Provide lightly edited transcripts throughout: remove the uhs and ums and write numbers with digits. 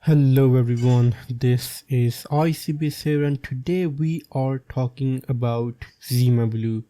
Hello everyone, this is icyabyss here and today we are talking about Zima Blue.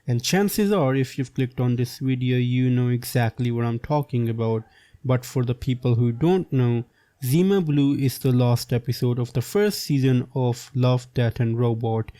And chances are if you've clicked on this video you know exactly what I'm talking about. But for the people who don't know, Zima Blue is the last episode of the first season of Love, Death and Robot,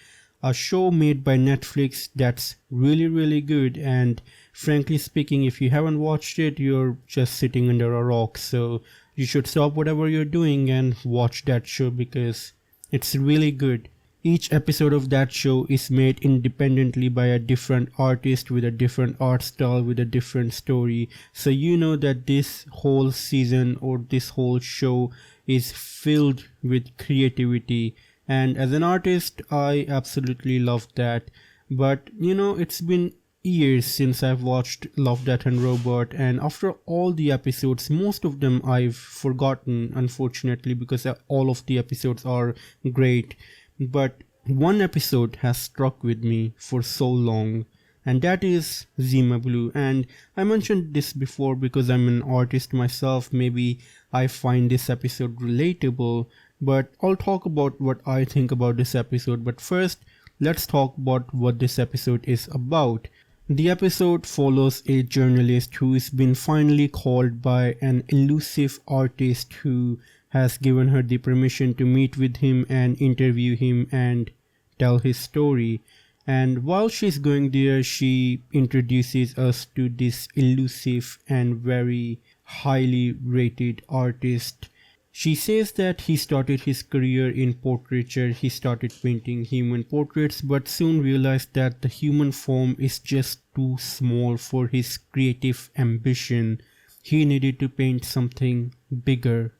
a show made by Netflix that's really good, and frankly speaking, if you haven't watched it, you're just sitting under a rock. So you should stop whatever you're doing and watch that show because it's really good. Each episode of that show is made independently by a different artist with a different art style with a different story. So you know that this whole season or this whole show is filled with creativity. And as an artist, I absolutely love that. But you know, it's been years since I've watched Love, Death and Robot, and after all the episodes, most of them I've forgotten, unfortunately, because all of the episodes are great. But one episode has struck with me for so long, and that is Zima Blue. And I mentioned this before because I'm an artist myself. Maybe I find this episode relatable, but I'll talk about what I think about this episode. But first, let's talk about what this episode is about. The episode follows a journalist who has been finally called by an elusive artist who has given her the permission to meet with him and interview him and tell his story. And while she's going there, she introduces us to this elusive and very highly rated artist. She says that he started his career in portraiture. He started painting human portraits but soon realized that the human form is just too small for his creative ambition. He needed to paint something bigger.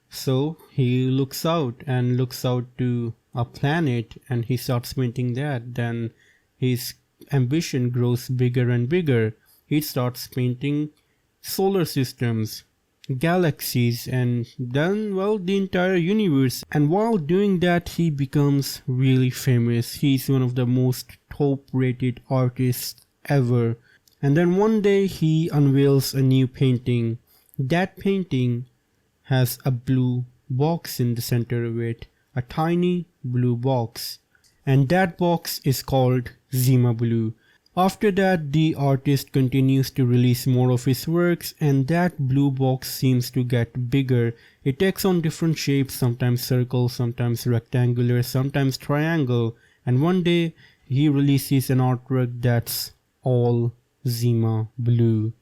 So he looks out to a planet and he starts painting that. Then his ambition grows bigger and bigger. He starts painting solar systems, galaxies, and then, well, the entire universe. And while doing that, he becomes really famous. He's one of the most top rated artists ever. And then one day he unveils a new painting. That painting has a blue box in the center of it, a tiny blue box, and that box is called Zima Blue. After that, the artist continues to release more of his works, and that blue box seems to get bigger. It takes on different shapes, sometimes circle, sometimes rectangular, sometimes triangle, and one day he releases an artwork that's all Zima Blue.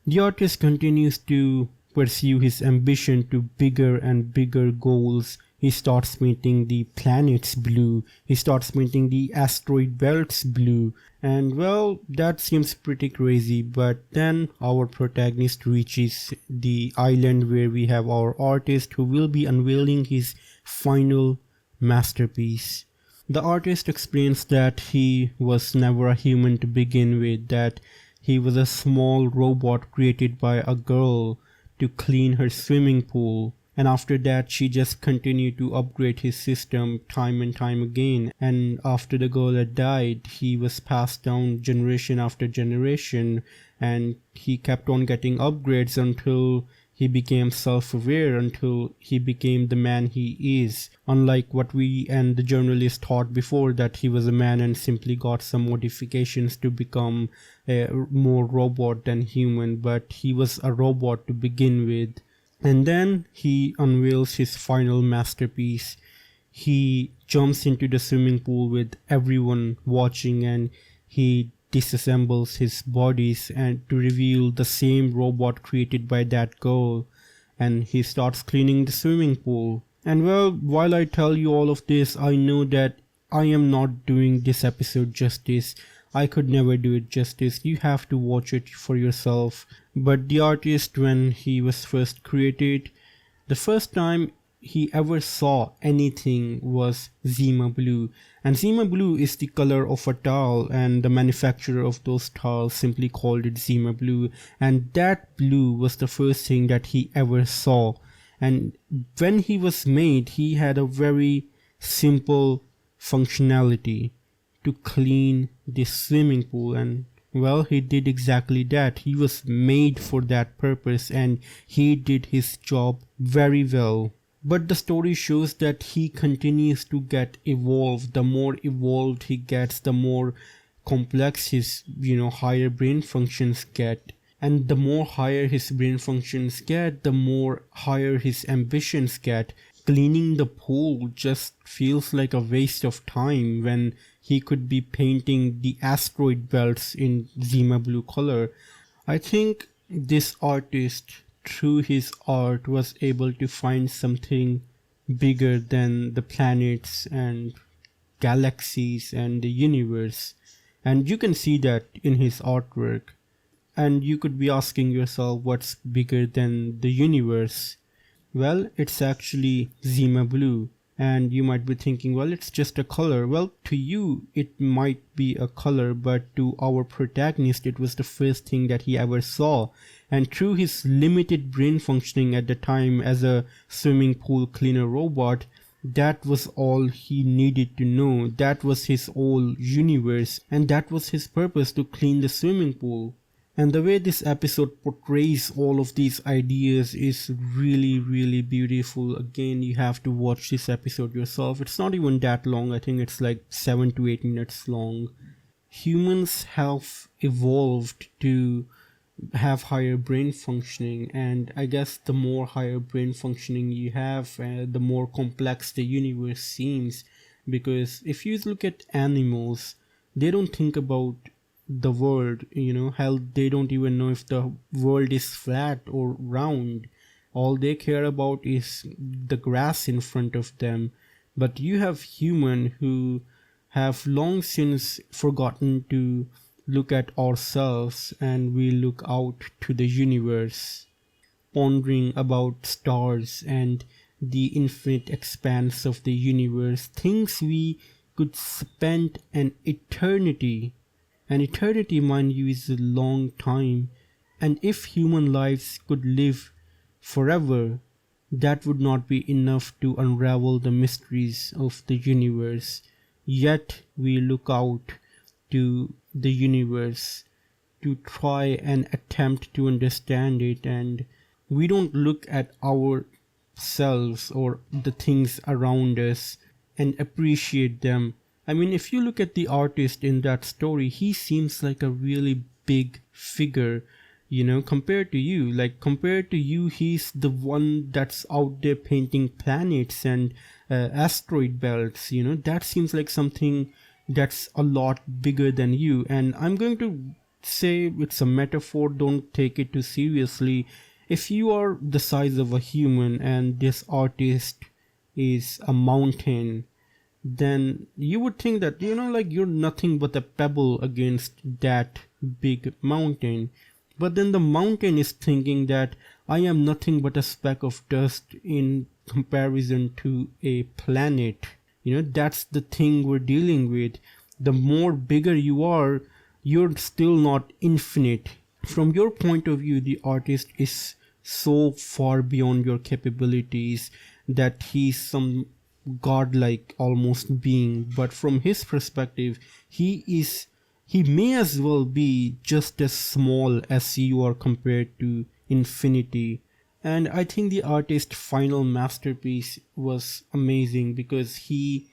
The artist continues to pursue his ambition to bigger and bigger goals. He starts painting the planets blue. He starts painting the asteroid belts blue. And well, that seems pretty crazy. But then our protagonist reaches the island where we have our artist who will be unveiling his final masterpiece. The artist explains that he was never a human to begin with, that he was a small robot created by a girl to clean her swimming pool. And after that, she just continued to upgrade his system time and time again. And after the girl had died, he was passed down generation after generation. And he kept on getting upgrades until he became self-aware, until he became the man he is. Unlike what we and the journalist thought before, that he was a man and simply got some modifications to become a more robot than human. But he was a robot to begin with. And then he unveils his final masterpiece. He jumps into the swimming pool with everyone watching and he disassembles his bodies and to reveal the same robot created by that girl. And he starts cleaning the swimming pool. And well, while I tell you all of this, I know that I am not doing this episode justice. I could never do it justice. You have to watch it for yourself. But the artist, when he was first created, the first time he ever saw anything was Zima Blue. And Zima Blue is the color of a towel, and the manufacturer of those towels simply called it Zima Blue. And that blue was the first thing that he ever saw. And when he was made, he had a very simple functionality to clean the swimming pool. And well, he did exactly that. He was made for that purpose and he did his job very well. But the story shows that he continues to get evolved. The more evolved he gets, the more complex his, higher brain functions get. And the more higher his brain functions get, the more higher his ambitions get. Cleaning the pool just feels like a waste of time when he could be painting the asteroid belts in Zima Blue color. I think this artist, through his art, was able to find something bigger than the planets and galaxies and the universe. And you can see that in his artwork. And you could be asking yourself, what's bigger than the universe? Well, it's actually Zima Blue. And you might be thinking, well, it's just a color. Well, to you, it might be a color, but to our protagonist, it was the first thing that he ever saw. And through his limited brain functioning at the time as a swimming pool cleaner robot, that was all he needed to know. That was his whole universe. And that was his purpose, to clean the swimming pool. And the way this episode portrays all of these ideas is really, really beautiful. Again, you have to watch this episode yourself. It's not even that long. I think it's like 7 to 8 minutes long. Humans have evolved to have higher brain functioning, and I guess the more higher brain functioning you have, the more complex the universe seems. Because if you look at animals, they don't think about the world, hell, they don't even know if the world is flat or round. All they care about is the grass in front of them. But you have humans who have long since forgotten to look at ourselves, and we look out to the universe, pondering about stars and the infinite expanse of the universe, things we could spend an eternity. An eternity, mind you, is a long time. And if human lives could live forever, that would not be enough to unravel the mysteries of the universe. Yet we look out to the universe to try and attempt to understand it, and we don't look at ourselves or the things around us and appreciate them. I mean, if you look at the artist in that story, he seems like a really big figure, compared to you. Like, compared to you, he's the one that's out there painting planets and asteroid belts, that seems like something that's a lot bigger than you. And I'm going to say it's a metaphor, don't take it too seriously. If you are the size of a human and this artist is a mountain, then you would think that, like, you're nothing but a pebble against that big mountain. But then the mountain is thinking that I am nothing but a speck of dust in comparison to a planet. That's the thing we're dealing with. The more bigger you are, you're still not infinite. From your point of view, the artist is so far beyond your capabilities that he's some godlike almost being. But from his perspective, he may as well be just as small as you are compared to infinity. And I think the artist's final masterpiece was amazing because he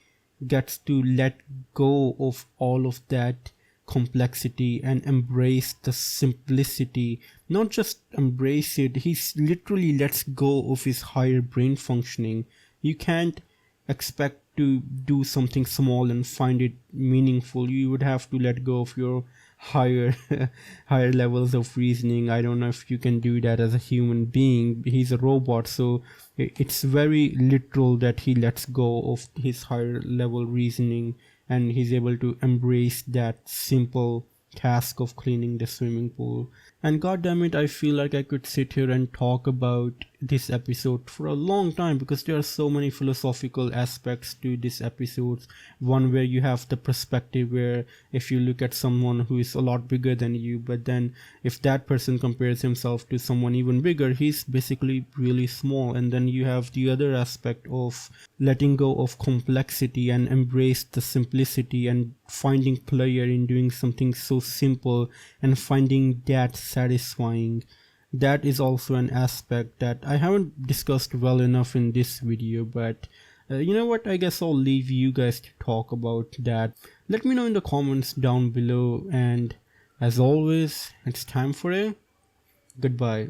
gets to let go of all of that complexity and embrace the simplicity. Not just embrace it, he literally lets go of his higher brain functioning. You can't expect to do something small and find it meaningful. You would have to let go of your higher higher levels of reasoning. I don't know if you can do that as a human being. He's a robot, so it's very literal that he lets go of his higher level reasoning and he's able to embrace that simple task of cleaning the swimming pool. And god damn it, I feel like I could sit here and talk about this episode for a long time because there are so many philosophical aspects to this episode. One where you have the perspective where if you look at someone who is a lot bigger than you, but then if that person compares himself to someone even bigger, he's basically really small. And then you have the other aspect of letting go of complexity and embrace the simplicity and finding pleasure in doing something so simple and finding that satisfying. that is also an aspect that I haven't discussed well enough in this video, but you know what, I guess I'll leave you guys to talk about that. Let me know in the comments down below, and as always, it's time for a goodbye.